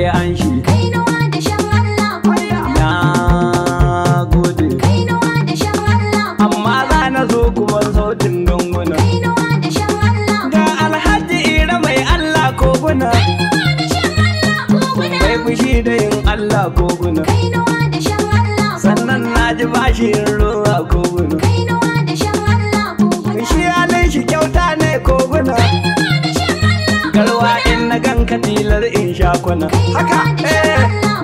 an shi. Kainuwa da shan Allah koguna. Na gode. Kainuwa da shan Allah koguna. Amma za na zo kuma sautin ganguna. Kainuwa da shan Allah Ga Alhaji Ira mai Allah koguna. Kainuwa da shan Allah koguna. Bai fushi da yin Allah koguna. Kainuwa da shan Allah Sannan na ji bashi yin ruwa koguna. Kainuwa da shan Allah koguna. Shi halin shi kyauta ne koguna. Kainuwa da shan Allah Garwa in na ganka tilar in sha kwana. Haka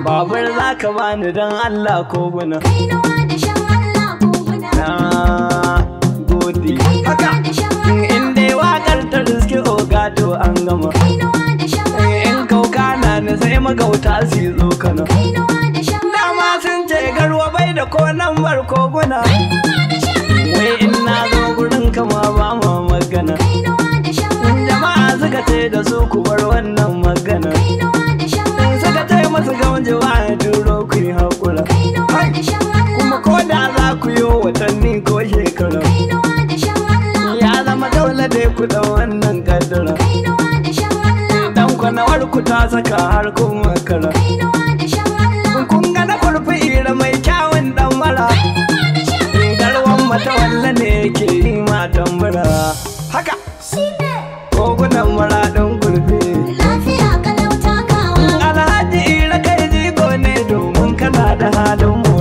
babur za ka bani don Allah koguna. Kainuwa da shan Allah koguna. Na gode. Kainuwa da shan Allah In dai waƙar ta riski oga to an gama. Kainuwa da shan Allah In kauka na ni sai magauta su yi tsokana. Kainuwa da shan Dama sun ce garwa bai da ko lambar koguna. Wai in na zo gurin kama ba ma magana. Kainuwa da shan Allah Jama'a suka ce da su ku bar wannan magana. Kainuwa da shan Allah Suka ce masu gamjewa ya turo ku yi haƙura. Kainuwa da shan Kuma Allah ko da za ku yi watanni ko shekara. Kainuwa da shan Allah Ya zama dole dai ku da wannan kaddara. Kainuwa da shan Allah Dan kwanawar ku ta saka har kun makara. Kainuwa da shan Allah Kun ga na kurfi ira mai kyawun dan mara. Garwan mata walla ne yake yi ma tambara. Haka kogunan mara ɗan kurfi. Lafiya kalau takawa Alhaji ira kai jigo ne domin kana da halin mu.